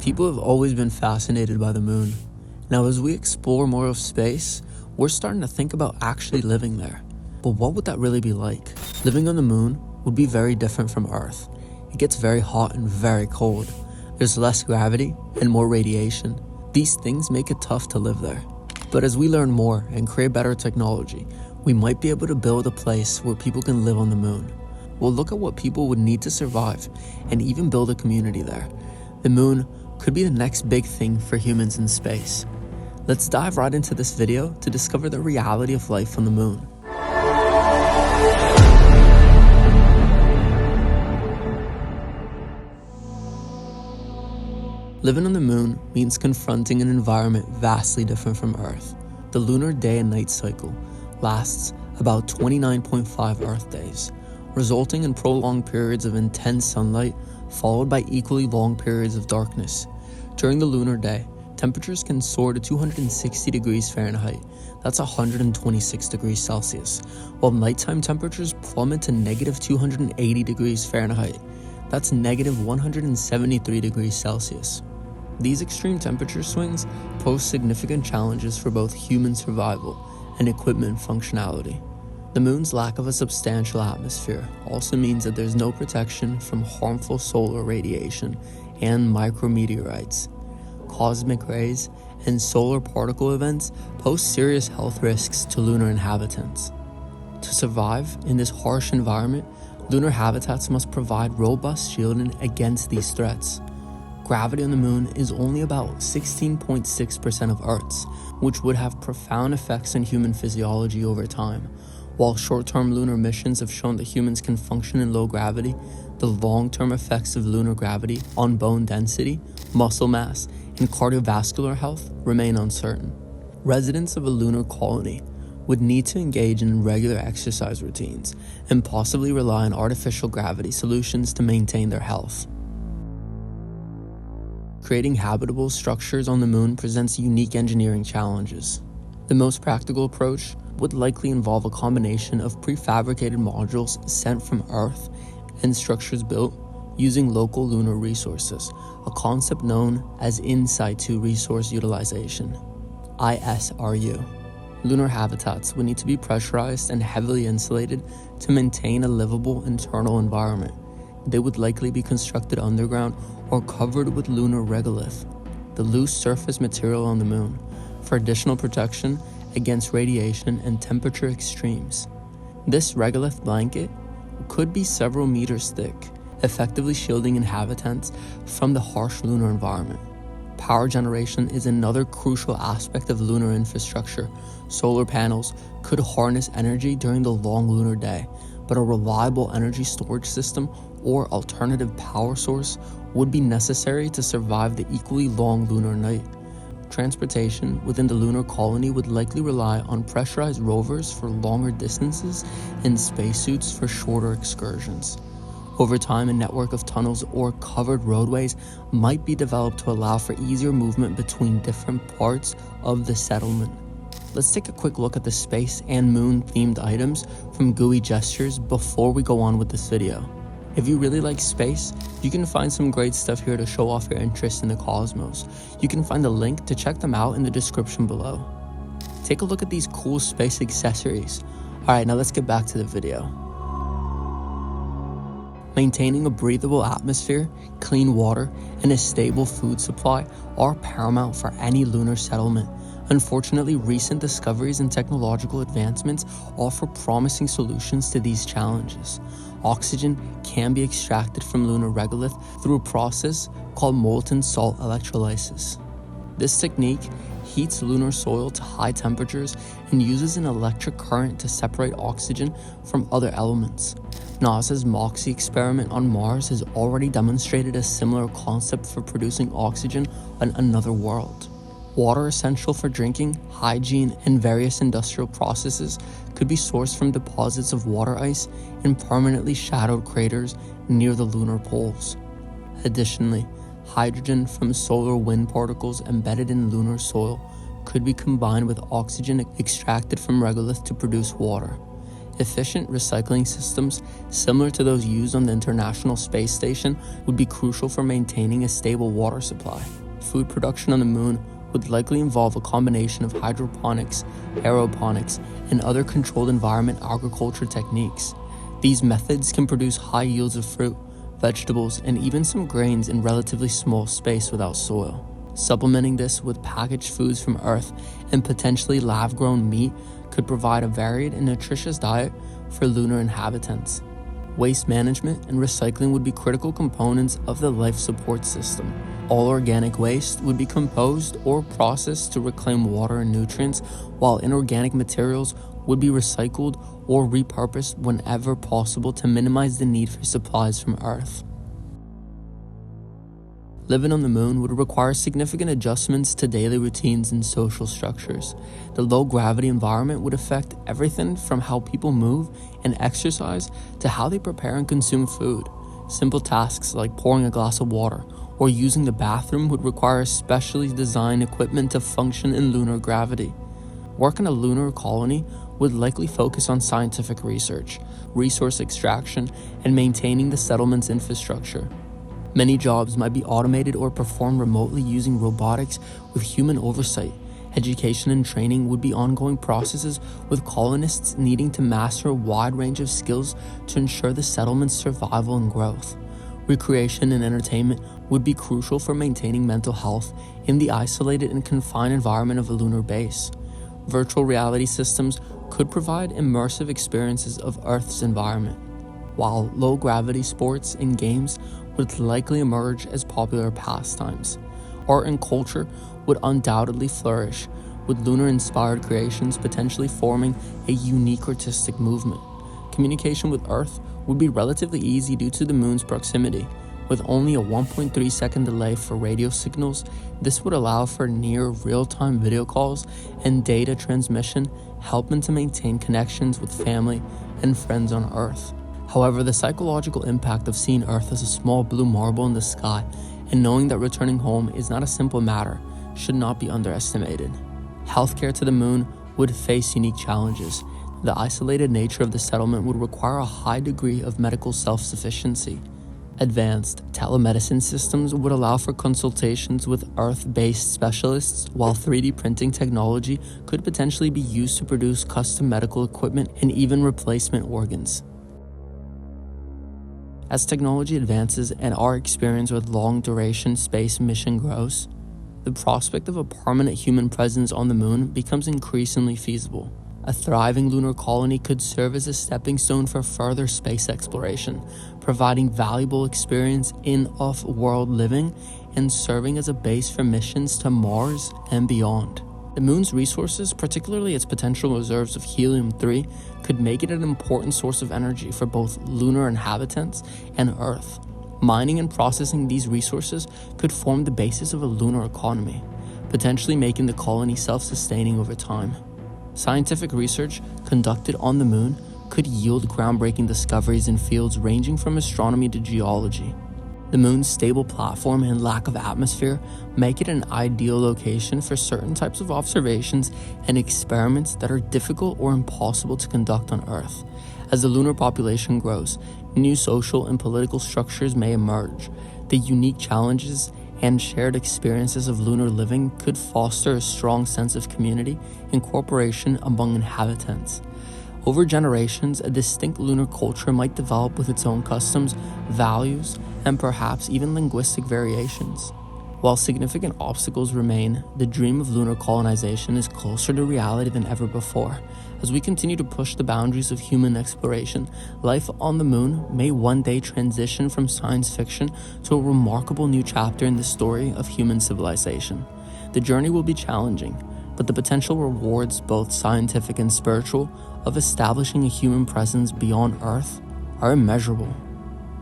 People have always been fascinated by the moon. Now, as we explore more of space, we're starting to think about actually living there. But what would that really be like? Living on the moon would be very different from Earth. It gets very hot and very cold. There's less gravity and more radiation. These things make it tough to live there. But as we learn more and create better technology, we might be able to build a place where people can live on the moon. We'll look at what people would need to survive and even build a community there. The moon could be the next big thing for humans in space. Let's dive right into this video to discover the reality of life on the moon. Living on the moon means confronting an environment vastly different from Earth. The lunar day and night cycle lasts about 29.5 Earth days, resulting in prolonged periods of intense sunlight followed by equally long periods of darkness. During the lunar day, temperatures can soar to 260 degrees Fahrenheit, that's 126 degrees Celsius, while nighttime temperatures plummet to negative 280 degrees Fahrenheit, that's negative 173 degrees Celsius. These extreme temperature swings pose significant challenges for both human survival and equipment functionality. The moon's lack of a substantial atmosphere also means that there's no protection from harmful solar radiation and micrometeorites. Cosmic rays and solar particle events pose serious health risks to lunar inhabitants. To survive in this harsh environment, lunar habitats must provide robust shielding against these threats. Gravity on the moon is only about 16.6% of Earth's, which would have profound effects on human physiology over time. While short-term lunar missions have shown that humans can function in low gravity, the long-term effects of lunar gravity on bone density, muscle mass, and cardiovascular health remain uncertain. Residents of a lunar colony would need to engage in regular exercise routines and possibly rely on artificial gravity solutions to maintain their health. Creating habitable structures on the moon presents unique engineering challenges. The most practical approach would likely involve a combination of prefabricated modules sent from Earth and structures built using local lunar resources, a concept known as in situ resource utilization, ISRU. Lunar habitats would need to be pressurized and heavily insulated to maintain a livable internal environment. They would likely be constructed underground or covered with lunar regolith, the loose surface material on the moon, for additional protection against radiation and temperature extremes. This regolith blanket could be several meters thick, effectively shielding inhabitants from the harsh lunar environment. Power generation is another crucial aspect of lunar infrastructure. Solar panels could harness energy during the long lunar day, but a reliable energy storage system or alternative power source would be necessary to survive the equally long lunar night. Transportation within the lunar colony would likely rely on pressurized rovers for longer distances and spacesuits for shorter excursions. Over time, a network of tunnels or covered roadways might be developed to allow for easier movement between different parts of the settlement. Let's take a quick look at the space and moon-themed items from GUI Gestures before we go on with this video. If you really like space, you can find some great stuff here to show off your interest in the cosmos. You can find a link to check them out in the description below. Take a look at these cool space accessories. Alright, now let's get back to the video. Maintaining a breathable atmosphere, clean water, and a stable food supply are paramount for any lunar settlement. Unfortunately, recent discoveries and technological advancements offer promising solutions to these challenges. Oxygen can be extracted from lunar regolith through a process called molten salt electrolysis. This technique heats lunar soil to high temperatures and uses an electric current to separate oxygen from other elements. NASA's MOXIE experiment on Mars has already demonstrated a similar concept for producing oxygen on another world. Water essential for drinking, hygiene, and various industrial processes could be sourced from deposits of water ice in permanently shadowed craters near the lunar poles. Additionally, hydrogen from solar wind particles embedded in lunar soil could be combined with oxygen extracted from regolith to produce water. Efficient recycling systems, similar to those used on the International Space Station, would be crucial for maintaining a stable water supply. Food production on the moon would likely involve a combination of hydroponics, aeroponics, and other controlled environment agriculture techniques. These methods can produce high yields of fruit, vegetables, and even some grains in relatively small space without soil. Supplementing this with packaged foods from Earth and potentially lab-grown meat could provide a varied and nutritious diet for lunar inhabitants. Waste management and recycling would be critical components of the life support system. All organic waste would be composed or processed to reclaim water and nutrients, while inorganic materials would be recycled or repurposed whenever possible to minimize the need for supplies from Earth. Living on the moon would require significant adjustments to daily routines and social structures. The low-gravity environment would affect everything from how people move and exercise to how they prepare and consume food. Simple tasks like pouring a glass of water or using the bathroom would require specially designed equipment to function in lunar gravity. Work in a lunar colony would likely focus on scientific research, resource extraction, and maintaining the settlement's infrastructure. Many jobs might be automated or performed remotely using robotics with human oversight. Education and training would be ongoing processes, with colonists needing to master a wide range of skills to ensure the settlement's survival and growth. Recreation and entertainment would be crucial for maintaining mental health in the isolated and confined environment of a lunar base. Virtual reality systems could provide immersive experiences of Earth's environment, while low-gravity sports and games would likely emerge as popular pastimes. Art and culture would undoubtedly flourish, with lunar-inspired creations potentially forming a unique artistic movement. Communication with Earth would be relatively easy due to the moon's proximity. With only a 1.3-second delay for radio signals, this would allow for near real-time video calls and data transmission, helping to maintain connections with family and friends on Earth. However, the psychological impact of seeing Earth as a small blue marble in the sky and knowing that returning home is not a simple matter should not be underestimated. Healthcare to the moon would face unique challenges. The isolated nature of the settlement would require a high degree of medical self-sufficiency. Advanced telemedicine systems would allow for consultations with Earth-based specialists, while 3D printing technology could potentially be used to produce custom medical equipment and even replacement organs. As technology advances and our experience with long-duration space mission grows, the prospect of a permanent human presence on the moon becomes increasingly feasible. A thriving lunar colony could serve as a stepping stone for further space exploration, providing valuable experience in off-world living and serving as a base for missions to Mars and beyond. The moon's resources, particularly its potential reserves of helium-3, could make it an important source of energy for both lunar inhabitants and Earth. Mining and processing these resources could form the basis of a lunar economy, potentially making the colony self-sustaining over time. Scientific research conducted on the moon could yield groundbreaking discoveries in fields ranging from astronomy to geology. The moon's stable platform and lack of atmosphere make it an ideal location for certain types of observations and experiments that are difficult or impossible to conduct on Earth. As the lunar population grows, new social and political structures may emerge. The unique challenges and shared experiences of lunar living could foster a strong sense of community and cooperation among inhabitants. Over generations, a distinct lunar culture might develop with its own customs, values, and perhaps even linguistic variations. While significant obstacles remain, the dream of lunar colonization is closer to reality than ever before. As we continue to push the boundaries of human exploration, life on the moon may one day transition from science fiction to a remarkable new chapter in the story of human civilization. The journey will be challenging, but the potential rewards, both scientific and spiritual, of establishing a human presence beyond Earth are immeasurable.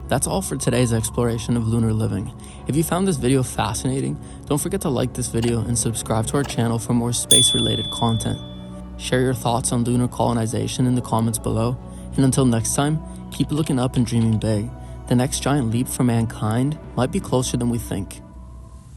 That's all for today's exploration of lunar living. If you found this video fascinating, don't forget to like this video and subscribe to our channel for more space-related content. Share your thoughts on lunar colonization in the comments below, and until next time, keep looking up and dreaming big. The next giant leap for mankind might be closer than we think.